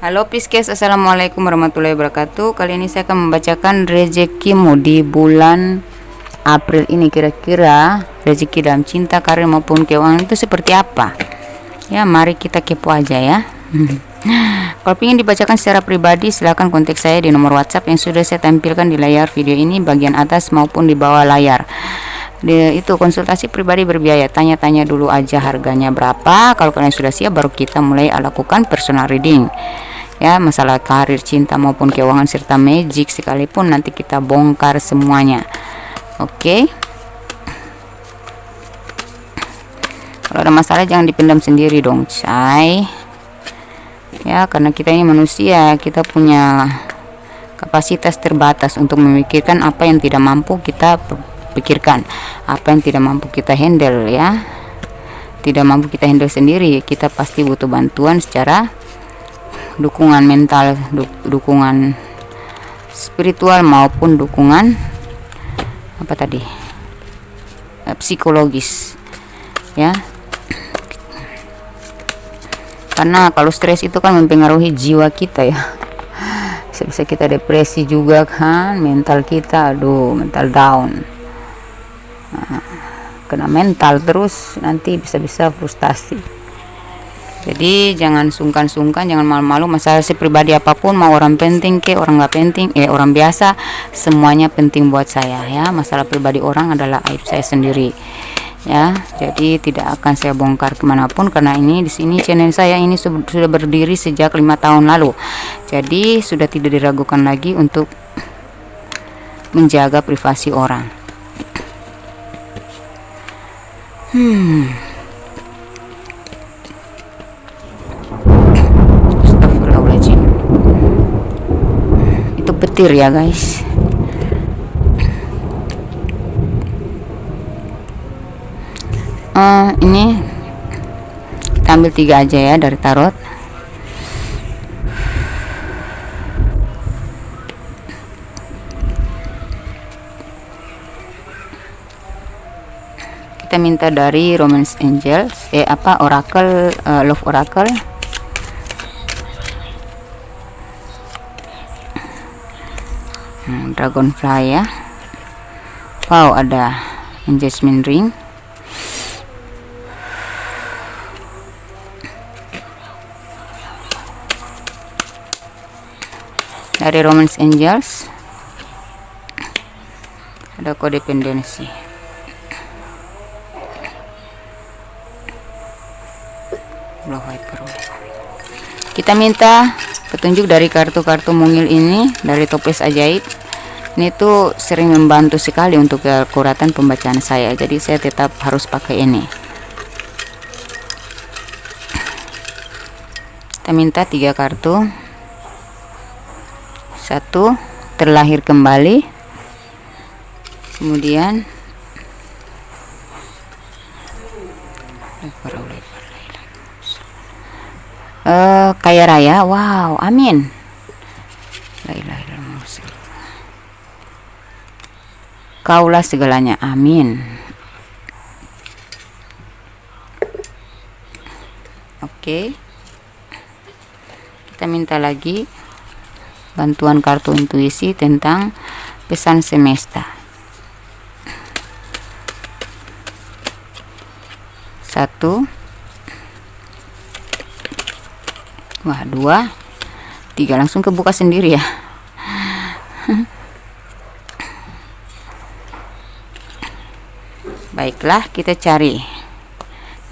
Halo Pisces, assalamualaikum warahmatullahi wabarakatuh. Kali ini saya akan membacakan rezekimu di bulan April ini. Kira-kira rezeki dalam cinta, karir maupun keuangan itu seperti apa? Ya, mari kita kepo aja ya. Kalau ingin dibacakan secara pribadi, silakan kontak saya di nomor WhatsApp yang sudah saya tampilkan di layar video ini, bagian atas maupun di bawah layar. Itu konsultasi pribadi berbiaya, tanya-tanya dulu aja harganya berapa. Kalau kalian sudah siap, baru kita mulai lakukan personal reading ya. Masalah karir, cinta maupun keuangan serta magic sekalipun nanti kita bongkar semuanya. Oke. Kalau ada masalah jangan dipendam sendiri dong, say. Ya, karena kita ini manusia, kita punya kapasitas terbatas untuk memikirkan apa yang tidak mampu kita pikirkan, apa yang tidak mampu kita handle ya. Tidak mampu kita handle sendiri, kita pasti butuh bantuan secara dukungan mental, dukungan spiritual maupun dukungan apa tadi, psikologis ya. Karena kalau stres itu kan mempengaruhi jiwa kita ya, bisa kita depresi juga kan, mental kita mental down. Kena mental terus nanti bisa-bisa frustasi. Jadi jangan sungkan-sungkan, jangan malu-malu. Masalah pribadi apapun, mau orang penting ke orang nggak penting, orang biasa, semuanya penting buat saya ya. Masalah pribadi orang adalah aib saya sendiri ya. Jadi tidak akan saya bongkar kemanapun, karena ini di sini channel saya ini sudah berdiri sejak 5 tahun lalu. Jadi sudah tidak diragukan lagi untuk menjaga privasi orang. Astagfirullahaladzim. Itu petir ya guys. Ini kita ambil 3 aja ya dari tarot. Kita minta dari Romance Angels, Oracle, Love Oracle. Dragonfly ya. Wow, ada Engagement Ring. Dari Romance Angels ada kodependensi. Kita minta petunjuk dari kartu-kartu mungil ini, dari toples ajaib. Ini tuh sering membantu sekali untuk keakuratan pembacaan saya, jadi saya tetap harus pakai ini. Kita minta 3 kartu. 1, terlahir kembali. Kemudian kaya raya. Wow, amin. Kaulah segalanya, amin. Oke. Kita minta lagi bantuan kartu intuisi tentang pesan semesta. 1, 2, 3, langsung kebuka sendiri ya. Baiklah, kita cari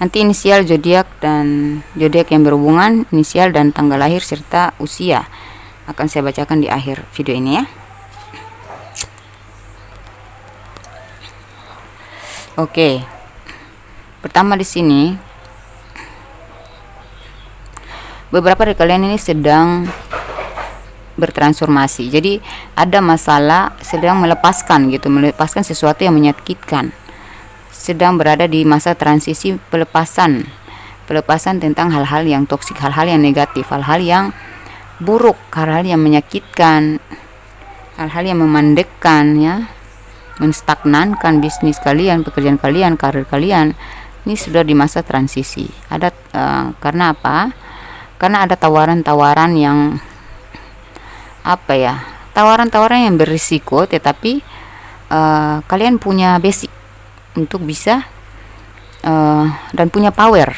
nanti inisial zodiak dan zodiak yang berhubungan, inisial dan tanggal lahir serta usia akan saya bacakan di akhir video ini ya. Oke. Pertama di sini, beberapa dari kalian ini sedang bertransformasi. Jadi ada masalah, sedang melepaskan melepaskan sesuatu yang menyakitkan. Sedang berada di masa transisi pelepasan tentang hal-hal yang toksik, hal-hal yang negatif, hal-hal yang buruk, hal-hal yang menyakitkan, hal-hal yang memandekkan ya, menstagnankan bisnis kalian, pekerjaan kalian, karir kalian. Ini sudah di masa transisi. Ada karena apa? karena ada tawaran-tawaran yang apa ya, tawaran-tawaran yang berisiko, tetapi kalian punya basic untuk bisa dan punya power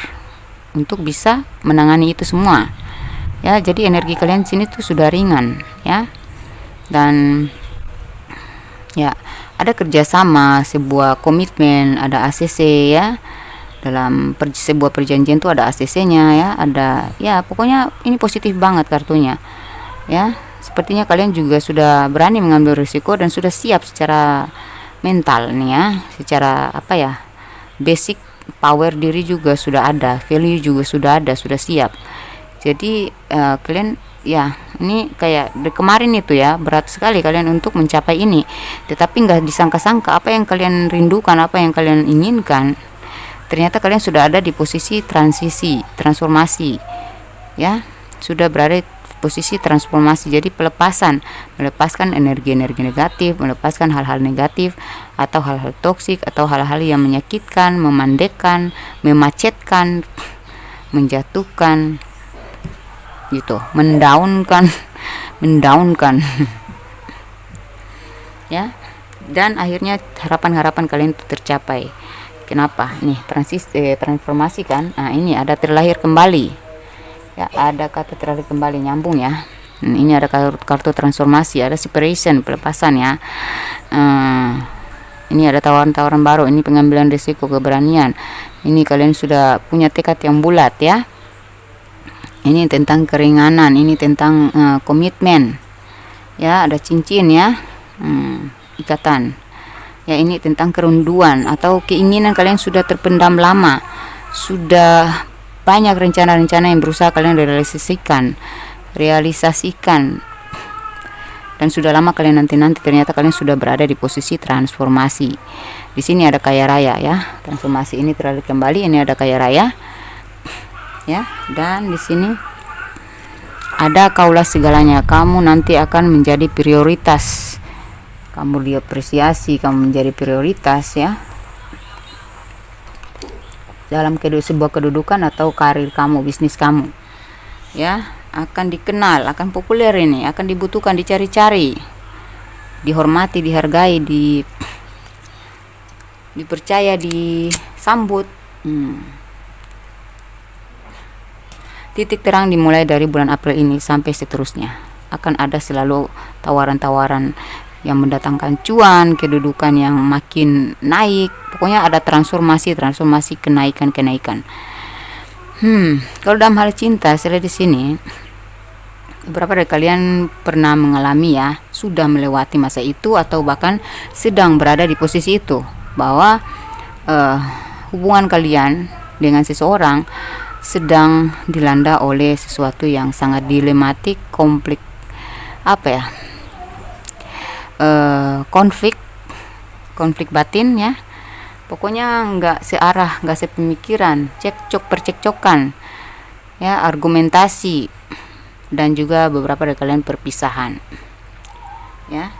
untuk bisa menangani itu semua ya. Jadi energi kalian sini tuh sudah ringan ya, dan ya ada kerjasama, sebuah komitmen, ada ACC ya. Dalam sebuah perjanjian tuh ada ACC-nya ya, ada ya, pokoknya ini positif banget kartunya ya. Sepertinya kalian juga sudah berani mengambil risiko dan sudah siap secara mental nih ya, secara apa ya, basic power diri juga sudah ada, value juga sudah ada, sudah siap. Jadi kalian ya, ini kayak kemarin itu ya, berat sekali kalian untuk mencapai ini, tetapi nggak disangka-sangka apa yang kalian rindukan, apa yang kalian inginkan, ternyata kalian sudah ada di posisi transisi, transformasi ya, sudah berada di posisi transformasi. Jadi melepaskan energi-energi negatif, melepaskan hal-hal negatif atau hal-hal toksik atau hal-hal yang menyakitkan, memandekkan, memacetkan, menjatuhkan gitu, mendaunkan ya. Dan akhirnya harapan-harapan kalian itu tercapai. Kenapa nih? Transformasi kan. Nah, ini ada terlahir kembali ya, ada kata terlahir kembali, nyambung ya. Ini ada kartu transformasi, ada separation, pelepasan ya. Ini ada tawaran-tawaran baru, ini pengambilan risiko, keberanian. Ini kalian sudah punya tekad yang bulat ya. Ini tentang keringanan, ini tentang komitmen ya. Ada cincin ya, ikatan ya. Ini tentang kerunduan atau keinginan kalian sudah terpendam lama, sudah banyak rencana-rencana yang berusaha kalian realisasikan, dan sudah lama kalian nanti ternyata kalian sudah berada di posisi transformasi. Di sini ada kaya raya ya, transformasi ini terlalu kembali, ini ada kaya raya ya. Dan di sini ada kaulah segalanya, kamu nanti akan menjadi prioritas, kamu diapresiasi, kamu menjadi prioritas ya, dalam sebuah kedudukan atau karir kamu, bisnis kamu ya, akan dikenal, akan populer, ini akan dibutuhkan, dicari-cari, dihormati, dihargai, dipercaya, disambut. Titik terang dimulai dari bulan April ini sampai seterusnya. Akan ada selalu tawaran-tawaran yang mendatangkan cuan, kedudukan yang makin naik. Pokoknya ada transformasi, kenaikan. Kalau dalam hal cinta, saya lihat di sini beberapa dari kalian pernah mengalami ya, sudah melewati masa itu atau bahkan sedang berada di posisi itu, bahwa hubungan kalian dengan seseorang sedang dilanda oleh sesuatu yang sangat dilematik, konflik konflik batin ya. Pokoknya nggak searah, nggak sepemikiran, percekcokan ya, argumentasi, dan juga beberapa dari kalian perpisahan ya.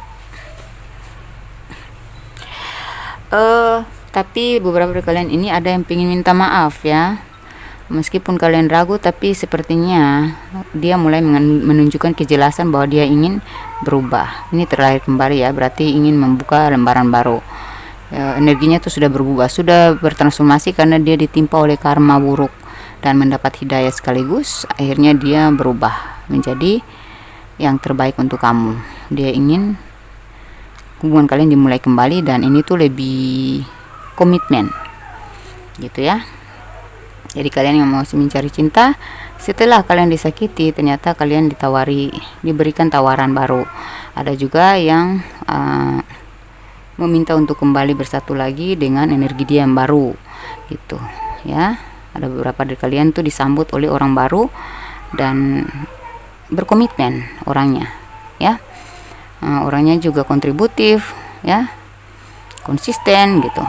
Tapi beberapa dari kalian ini ada yang ingin minta maaf ya. Meskipun kalian ragu, tapi sepertinya dia mulai menunjukkan kejelasan bahwa dia ingin berubah. Ini terlahir kembali ya, berarti ingin membuka lembaran baru. Energinya tuh sudah berubah, sudah bertransformasi karena dia ditimpa oleh karma buruk dan mendapat hidayah sekaligus. Akhirnya dia berubah menjadi yang terbaik untuk kamu. Dia ingin hubungan kalian dimulai kembali, dan ini tuh lebih komitmen gitu ya. Jadi kalian yang mau mencari cinta, setelah kalian disakiti, ternyata kalian diberikan tawaran baru. Ada juga yang meminta untuk kembali bersatu lagi dengan energi dia yang baru gitu ya. Ada beberapa dari kalian tuh disambut oleh orang baru dan berkomitmen orangnya ya. Orangnya juga kontributif ya, konsisten gitu.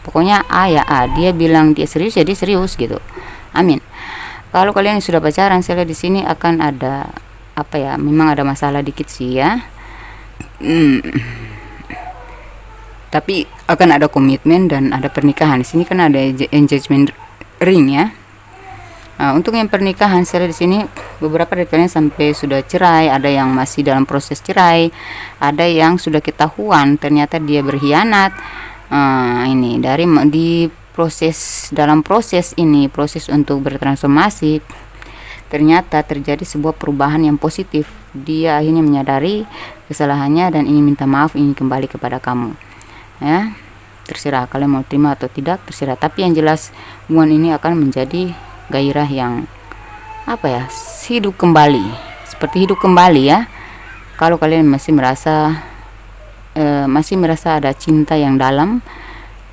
Pokoknya dia bilang dia serius, jadi serius gitu. Amin. Kalau kalian yang sudah pacaran, saya lihat di sini akan ada memang ada masalah dikit sih ya. Tapi akan ada komitmen dan ada pernikahan. Di sini kan ada engagement ring ya. Untuk yang pernikahan, saya lihat di sini beberapa dari kalian sampai sudah cerai, ada yang masih dalam proses cerai, ada yang sudah ketahuan ternyata dia berkhianat. Ini di dalam proses ini, proses untuk bertransformasi, ternyata terjadi sebuah perubahan yang positif. Dia akhirnya menyadari kesalahannya dan ingin minta maaf, ingin kembali kepada kamu. Ya, terserah kalian mau terima atau tidak, terserah. Tapi yang jelas hubungan ini akan menjadi gairah yang hidup kembali, seperti hidup kembali ya. Kalau kalian masih merasa ada cinta yang dalam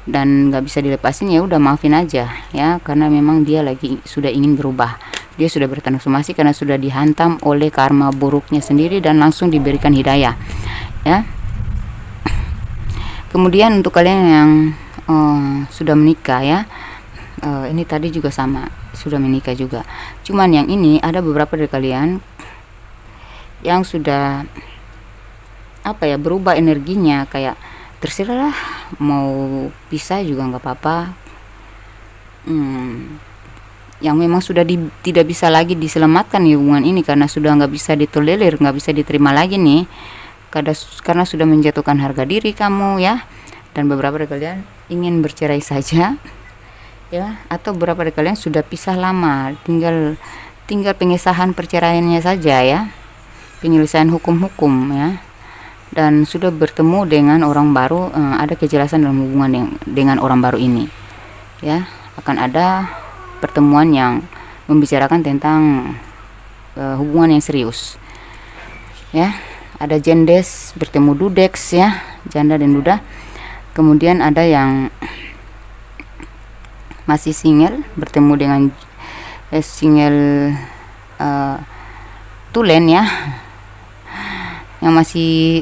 dan nggak bisa dilepasin, ya udah maafin aja ya, karena memang dia lagi sudah ingin berubah, dia sudah bertransformasi karena sudah dihantam oleh karma buruknya sendiri dan langsung diberikan hidayah ya. Kemudian untuk kalian yang sudah menikah ya, ini tadi juga sama, sudah menikah juga. Cuman yang ini ada beberapa dari kalian yang sudah berubah energinya, kayak terserah lah, mau pisah juga nggak apa-apa. Yang memang sudah tidak bisa lagi diselamatkan nih hubungan ini, karena sudah nggak bisa ditolerir, nggak bisa diterima lagi nih, karena sudah menjatuhkan harga diri kamu ya. Dan beberapa dari kalian ingin bercerai saja ya, atau beberapa dari kalian sudah pisah lama, tinggal pengesahan perceraiannya saja ya, penyelesaian hukum ya, dan sudah bertemu dengan orang baru. Ada kejelasan dalam hubungan dengan orang baru ini ya, akan ada pertemuan yang membicarakan tentang hubungan yang serius ya. Ada jendes bertemu dudeks ya, janda dan duda. Kemudian ada yang masih single bertemu dengan single tulen ya, yang masih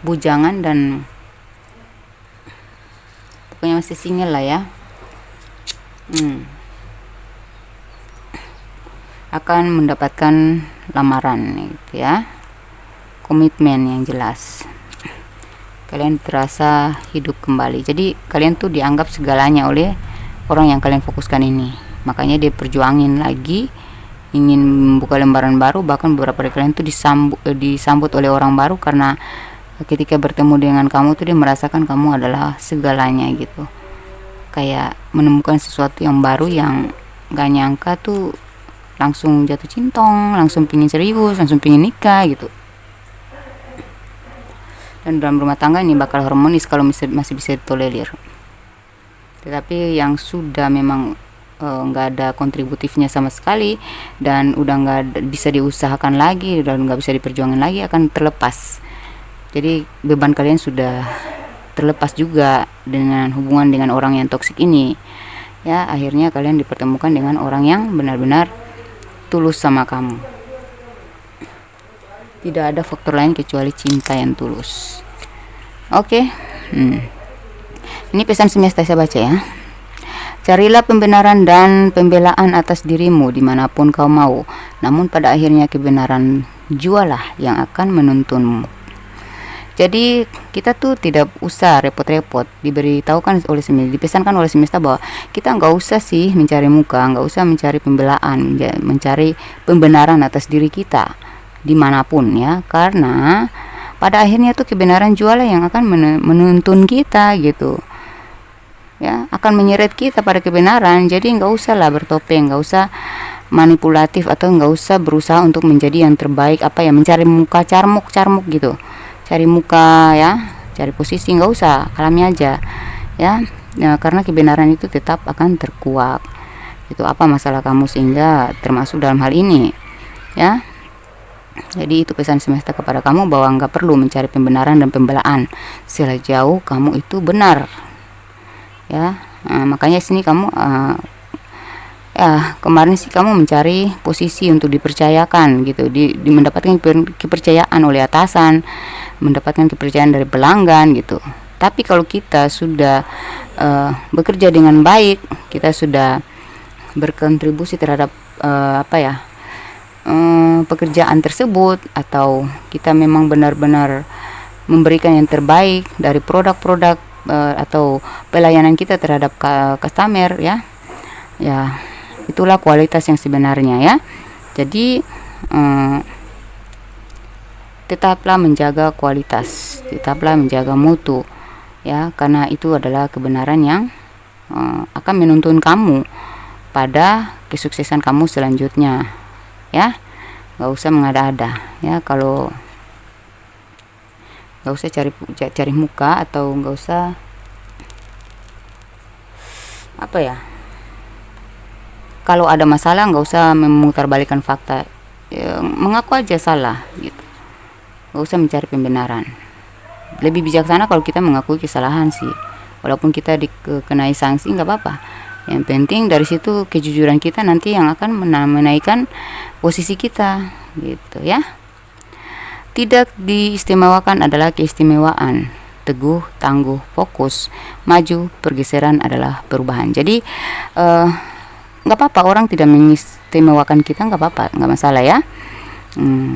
bujangan dan pokoknya masih single lah ya. Akan mendapatkan lamaran gitu ya, komitmen yang jelas. Kalian terasa hidup kembali. Jadi kalian tuh dianggap segalanya oleh orang yang kalian fokuskan ini. Makanya dia perjuangin lagi, ingin membuka lembaran baru. Bahkan beberapa dari kalian tuh disambut oleh orang baru, karena ketika bertemu dengan kamu tuh dia merasakan kamu adalah segalanya gitu. Kayak menemukan sesuatu yang baru yang gak nyangka tuh, langsung jatuh cintong, langsung pingin serius, langsung pingin nikah gitu. Dan dalam rumah tangga ini bakal harmonis kalau masih bisa ditolerir. Tetapi yang sudah memang nggak ada kontributifnya sama sekali, dan udah nggak bisa diusahakan lagi, dan nggak bisa diperjuangkan lagi, akan terlepas. Jadi beban kalian sudah terlepas juga dengan hubungan dengan orang yang toksik ini ya. Akhirnya kalian dipertemukan dengan orang yang benar-benar tulus sama kamu. Tidak ada faktor lain kecuali cinta yang tulus. Oke. Ini pesan semesta, saya baca ya. Carilah pembenaran dan pembelaan atas dirimu dimanapun kau mau, namun pada akhirnya kebenaran jualah yang akan menuntunmu. Jadi kita tuh tidak usah repot-repot diberitahukan oleh semesta, dipesankan oleh semesta bahwa kita nggak usah sih mencari muka, nggak usah mencari pembelaan, mencari pembenaran atas diri kita dimanapun ya, karena pada akhirnya tuh kebenaran jualah yang akan menuntun kita gitu ya, akan menyeret kita pada kebenaran. Jadi nggak usah lah bertopeng, nggak usah manipulatif, atau nggak usah berusaha untuk menjadi yang terbaik, mencari muka carmuk gitu, cari muka ya, cari posisi, nggak usah, alami aja ya, karena kebenaran itu tetap akan terkuak. Itu apa masalah kamu sehingga termasuk dalam hal ini ya. Jadi itu pesan semesta kepada kamu, bahwa nggak perlu mencari pembenaran dan pembelaan sejauh kamu itu benar ya. Makanya sini kamu kemarin sih kamu mencari posisi untuk dipercayakan gitu, mendapatkan kepercayaan oleh atasan, mendapatkan kepercayaan dari pelanggan gitu. Tapi kalau kita sudah bekerja dengan baik, kita sudah berkontribusi terhadap pekerjaan tersebut, atau kita memang benar-benar memberikan yang terbaik dari produk-produk atau pelayanan kita terhadap customer ya. Ya, itulah kualitas yang sebenarnya ya. Jadi tetaplah menjaga kualitas, tetaplah menjaga mutu ya, karena itu adalah kebenaran yang akan menuntun kamu pada kesuksesan kamu selanjutnya ya. Gak usah mengada-ada ya, kalau gak usah cari muka, atau gak usah apa ya, kalau ada masalah gak usah memutarbalikkan fakta ya, mengaku aja salah gitu, gak usah mencari pembenaran. Lebih bijaksana kalau kita mengakui kesalahan sih, walaupun kita dikenai sanksi nggak apa-apa. Yang penting dari situ kejujuran kita nanti yang akan menaikkan posisi kita gitu ya. Tidak diistimewakan adalah keistimewaan. Teguh, tangguh, fokus, maju, pergeseran adalah perubahan. Jadi nggak apa-apa orang tidak mengistimewakan kita, nggak apa-apa, nggak masalah ya.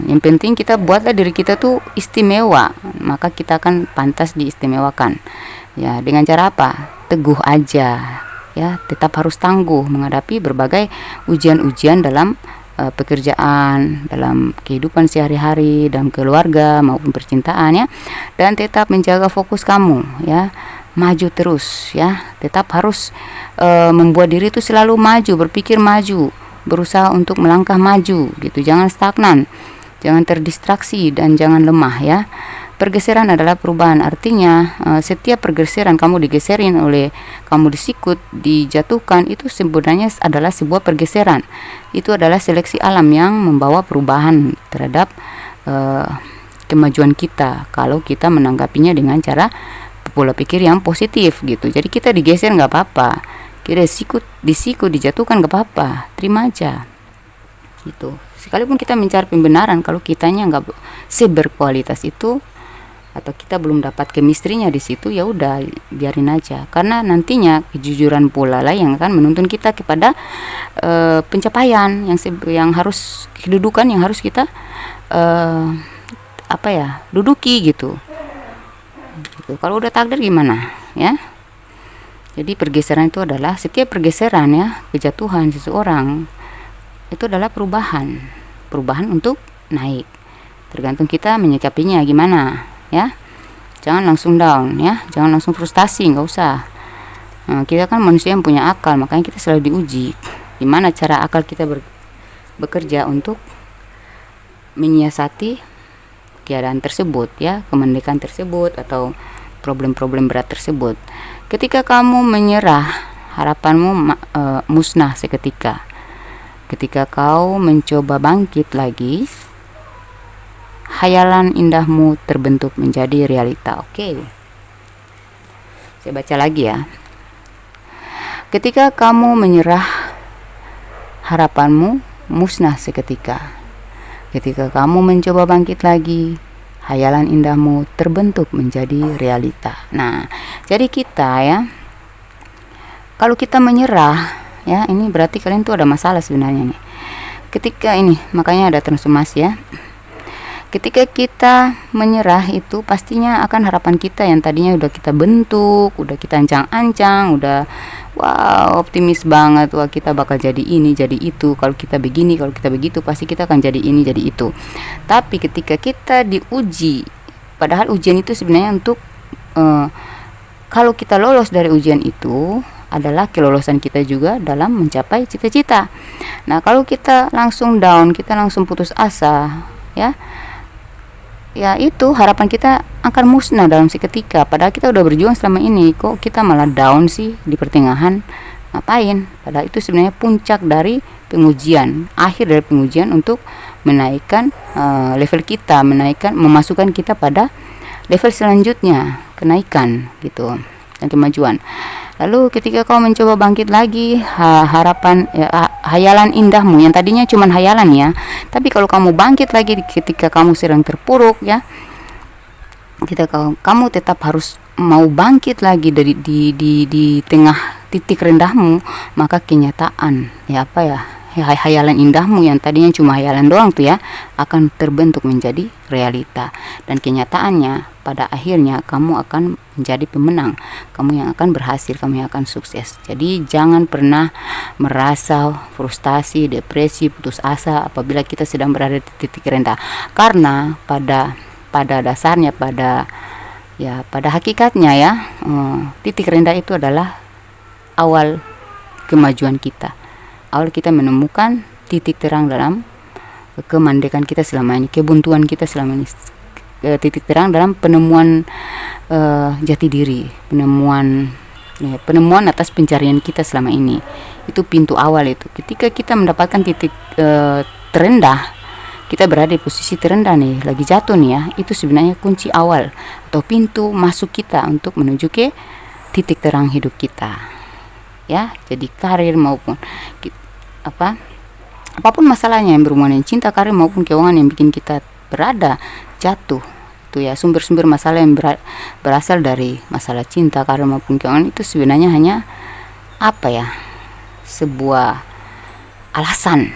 Yang penting kita buatlah diri kita tuh istimewa, maka kita akan pantas diistimewakan. Ya, dengan cara apa? Teguh aja. Ya, tetap harus tangguh menghadapi berbagai ujian-ujian dalam pekerjaan, dalam kehidupan sehari-hari, dalam keluarga maupun percintaan ya. Dan tetap menjaga fokus kamu ya. Maju terus ya. Tetap harus membuat diri itu selalu maju, berpikir maju, berusaha untuk melangkah maju gitu. Jangan stagnan, jangan terdistraksi, dan jangan lemah ya. Pergeseran adalah perubahan, artinya setiap pergeseran kamu digeserin oleh, kamu disikut, dijatuhkan, itu sebenarnya adalah sebuah pergeseran. Itu adalah seleksi alam yang membawa perubahan terhadap kemajuan kita kalau kita menanggapinya dengan cara pola pikir yang positif gitu. Jadi kita digeser nggak apa-apa, kita disikut, dijatuhkan nggak apa-apa, terima aja gitu. Sekalipun kita mencari pembenaran, kalau kitanya nggak seberkualitas itu, atau kita belum dapat kemistrinya di situ, ya udah biarin aja, karena nantinya kejujuran pula lah yang akan menuntun kita kepada pencapaian yang harus, kedudukan yang harus kita duduki gitu. Kalau udah takdir gimana ya. Jadi pergeseran itu adalah, setiap pergeseran ya, kejatuhan seseorang itu adalah perubahan untuk naik. Tergantung kita menyikapinya gimana ya. Jangan langsung down ya, jangan langsung frustasi, nggak usah. Kita kan manusia yang punya akal, makanya kita selalu diuji gimana cara akal kita bekerja untuk menyiasati keadaan tersebut ya, kemandekan tersebut atau problem-problem berat tersebut. Ketika kamu menyerah, harapanmu musnah seketika. Ketika kau mencoba bangkit lagi, hayalan indahmu terbentuk menjadi realita. Oke. Saya baca lagi ya. Ketika kamu menyerah, harapanmu musnah seketika. Ketika kamu mencoba bangkit lagi, hayalan indahmu terbentuk menjadi realita. Nah, jadi kita ya, kalau kita menyerah ya, ini berarti kalian tuh ada masalah sebenarnya nih. Ketika ini, makanya ada transformasi ya. Ketika kita menyerah itu pastinya akan harapan kita yang tadinya udah kita bentuk, udah kita ancang-ancang, udah wow optimis banget, wah kita bakal jadi ini, jadi itu, kalau kita begini, kalau kita begitu, pasti kita akan jadi ini, jadi itu. Tapi ketika kita diuji, padahal ujian itu sebenarnya untuk kalau kita lolos dari ujian itu adalah kelolosan kita juga dalam mencapai cita-cita. Nah, kalau kita langsung down, kita langsung putus asa ya itu harapan kita akan musnah dalam seketika. Padahal kita udah berjuang selama ini, kok kita malah down sih di pertengahan, ngapain? Padahal itu sebenarnya puncak dari pengujian, akhir dari pengujian untuk menaikkan level kita, memasukkan kita pada level selanjutnya, kenaikan gitu dan kemajuan. Lalu ketika kau mencoba bangkit lagi, hayalan indahmu yang tadinya cuma hayalan ya, tapi kalau kamu bangkit lagi ketika kamu sedang terpuruk ya, kamu tetap harus mau bangkit lagi dari di tengah titik rendahmu, maka kenyataan hayalan indahmu yang tadinya cuma hayalan doang tuh ya, akan terbentuk menjadi realita. Dan kenyataannya pada akhirnya kamu akan menjadi pemenang, kamu yang akan berhasil, kamu yang akan sukses. Jadi jangan pernah merasa frustasi, depresi, putus asa apabila kita sedang berada di titik rendah, karena pada dasarnya, pada hakikatnya ya, titik rendah itu adalah awal kemajuan kita. Awal kita menemukan titik terang dalam kemandekan kita selama ini, kebuntuan kita selama ini, titik terang dalam penemuan jati diri, penemuan atas pencarian kita selama ini. Itu pintu awal itu. Ketika kita mendapatkan titik terendah, kita berada di posisi terendah nih, lagi jatuh nih ya, itu sebenarnya kunci awal atau pintu masuk kita untuk menuju ke titik terang hidup kita. Ya, jadi karir maupun apapun masalahnya yang berhubungan dengan cinta, karir maupun keuangan yang bikin kita berada jatuh itu ya, sumber-sumber masalah yang berasal dari masalah cinta, karir maupun keuangan itu sebenarnya hanya sebuah alasan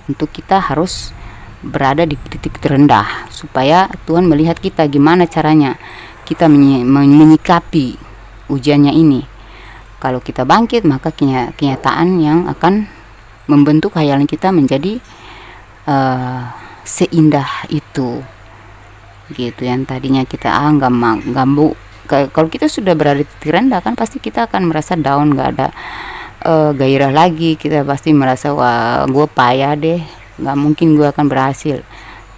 untuk kita harus berada di titik terendah, supaya Tuhan melihat kita gimana caranya kita menyikapi ujiannya ini. Kalau kita bangkit, maka kenyataan yang akan membentuk hayalan kita menjadi seindah itu, gitu. Yang tadinya kita kalau kita sudah berada di titik rendah kan pasti kita akan merasa down, nggak ada gairah lagi. Kita pasti merasa, wah gue payah deh, nggak mungkin gue akan berhasil,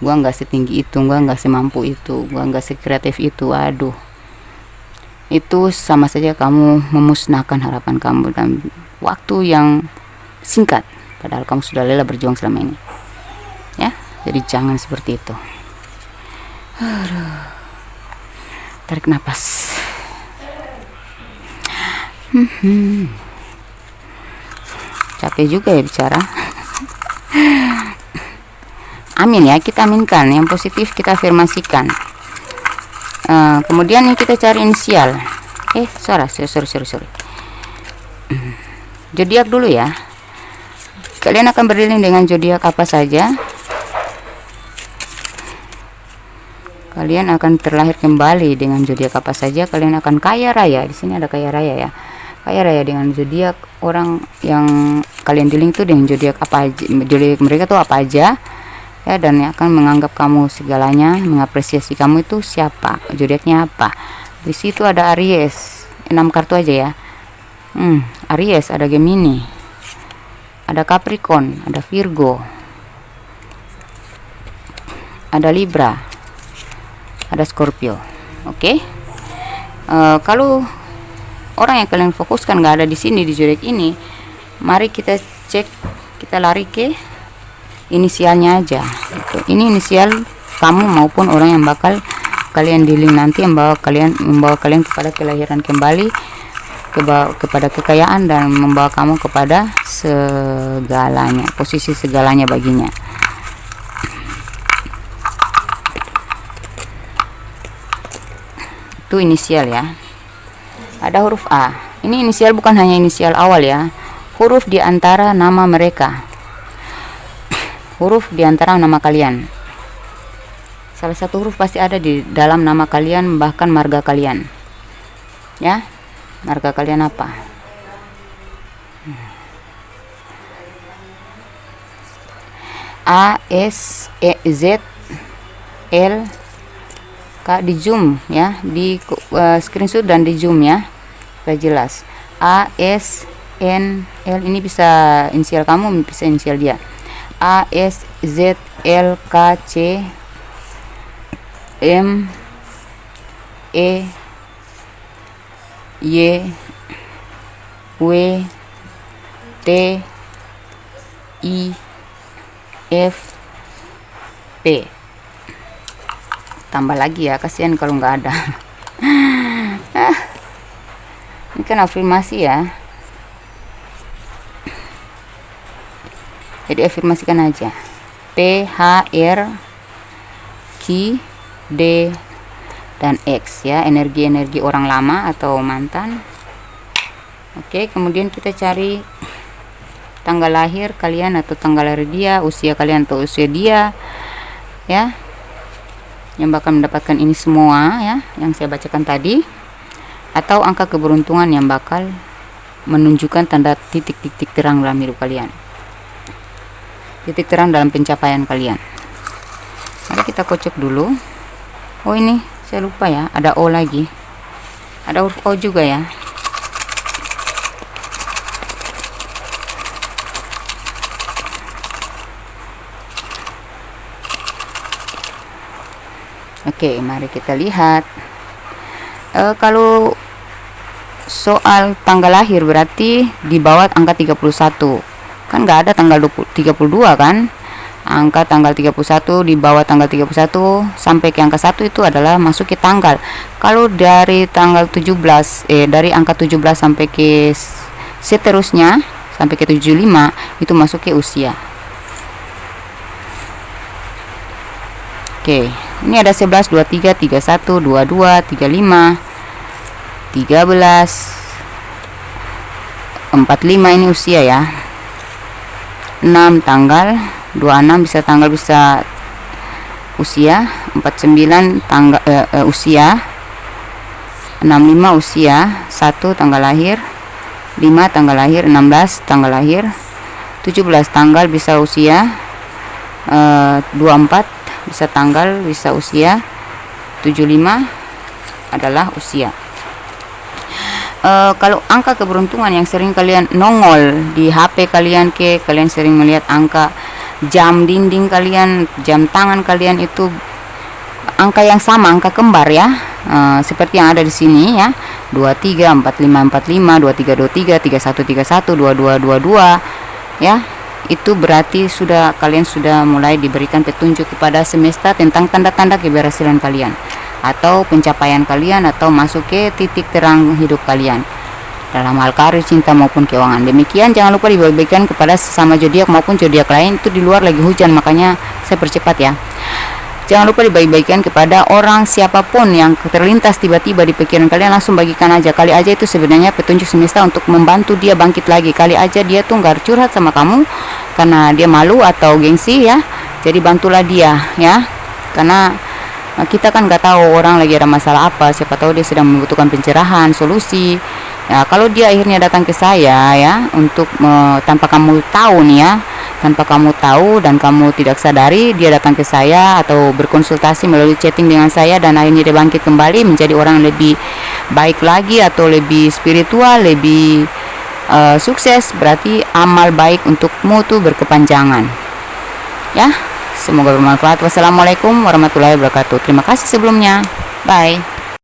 gue nggak setinggi itu, gue nggak semampu itu, gue nggak sekreatif itu. Aduh, itu sama saja kamu memusnahkan harapan kamu dalam waktu yang singkat, padahal kamu sudah lelah berjuang selama ini ya. Jadi jangan seperti itu. Tarik nafas. Capek juga ya bicara. Amin ya, kita aminkan yang positif, kita afirmasikan. Kemudian nih kita cari inisial. Sorry. Zodiak dulu ya. Kalian akan beriling dengan zodiak apa saja. Kalian akan terlahir kembali dengan zodiak apa saja. Kalian akan kaya raya. Di sini ada kaya raya ya. Kaya raya dengan zodiak orang yang kalian dealing tuh dengan zodiak apa aja. Zodiak mereka tuh apa aja. Ya, dan akan menganggap kamu segalanya, mengapresiasi kamu itu siapa, zodiaknya apa. Di situ ada Aries, 6 kartu aja ya. Aries, ada Gemini, ada Capricorn, ada Virgo, ada Libra, ada Scorpio. Oke. Kalau orang yang kalian fokuskan nggak ada di sini di zodiak ini, mari kita cek, kita lari ke inisialnya aja gitu. Ini inisial kamu maupun orang yang bakal kalian dealing nanti, yang membawa kalian kepada kelahiran kembali, kepada kekayaan, dan membawa kamu kepada segalanya, posisi segalanya baginya. Itu inisial ya. Ada huruf A. Ini inisial bukan hanya inisial awal ya, huruf di antara nama mereka, huruf di antara nama kalian. Salah satu huruf pasti ada di dalam nama kalian, bahkan marga kalian. Ya, marga kalian apa? A, S, E, Z, L, K. Di zoom ya, di screenshot dan di zoom ya, supaya jelas. A, S, N, L. Ini bisa inisial kamu, bisa inisial dia. A, S, Z, L, K, C, M, E, Y, W, T, I, F, P. Tambah lagi ya, kasihan kalau nggak ada. Ini kan afirmasi ya. Jadi afirmasikan aja. P, H, R, Q, D, dan X ya, energi-energi orang lama atau mantan. Oke, kemudian kita cari tanggal lahir kalian atau tanggal lahir dia, usia kalian atau usia dia, ya, yang bakal mendapatkan ini semua ya, yang saya bacakan tadi, atau angka keberuntungan yang bakal menunjukkan tanda titik-titik terang dalam hidup kalian, titik terang dalam pencapaian kalian. Mari kita kocok dulu. Oh, ini saya lupa ya, ada O lagi, ada huruf O juga ya. Oke, mari kita lihat. Kalau soal tanggal lahir berarti di bawah angka 31. Kan nggak ada tanggal 32 kan? Angka tanggal 31 di bawah tanggal 31 sampai ke angka 1 itu adalah masuk ke tanggal. Kalau dari tanggal 17 dari angka 17 sampai ke seterusnya sampai ke 75 itu masuk ke usia. Oke, ini ada 11, 23, 31, 22, 35, 13, 45 ini usia ya. 6 tanggal, 26 bisa tanggal bisa usia, 49 tanggal usia, 65 usia, 1 tanggal lahir, 5 tanggal lahir, 16 tanggal lahir, 17 tanggal bisa usia, 24 bisa tanggal bisa usia, 75 adalah usia. Kalau angka keberuntungan yang sering kalian nongol di HP kalian, kalian sering melihat angka jam dinding kalian, jam tangan kalian itu angka yang sama, angka kembar ya, seperti yang ada di sini ya, 23 45 45, 23 23, 31 31, 22 22 ya. Itu berarti kalian sudah mulai diberikan petunjuk kepada semesta tentang tanda-tanda keberhasilan kalian atau pencapaian kalian atau masuk ke titik terang hidup kalian dalam hal karir, cinta maupun keuangan. Demikian, jangan lupa dibagikan kepada sesama zodiak maupun zodiak lain. Itu di luar lagi hujan, makanya saya percepat ya. Jangan lupa dibagi-bagikan kepada orang siapapun yang terlintas tiba-tiba di pikiran kalian, langsung bagikan aja. Kali aja itu sebenarnya petunjuk semesta untuk membantu dia bangkit lagi. Kali aja dia tuh nggak curhat sama kamu karena dia malu atau gengsi ya. Jadi bantulah dia ya. Karena kita kan nggak tahu orang lagi ada masalah apa. Siapa tahu dia sedang membutuhkan pencerahan, solusi. Ya, kalau dia akhirnya datang ke saya ya untuk tanpa kamu tahu nih ya, tanpa kamu tahu dan kamu tidak sadari, dia datang ke saya atau berkonsultasi melalui chatting dengan saya dan akhirnya dia bangkit kembali menjadi orang yang lebih baik lagi atau lebih spiritual, lebih sukses, berarti amal baik untukmu tuh berkepanjangan ya. Semoga bermanfaat. Wassalamualaikum warahmatullahi wabarakatuh. Terima kasih sebelumnya. Bye.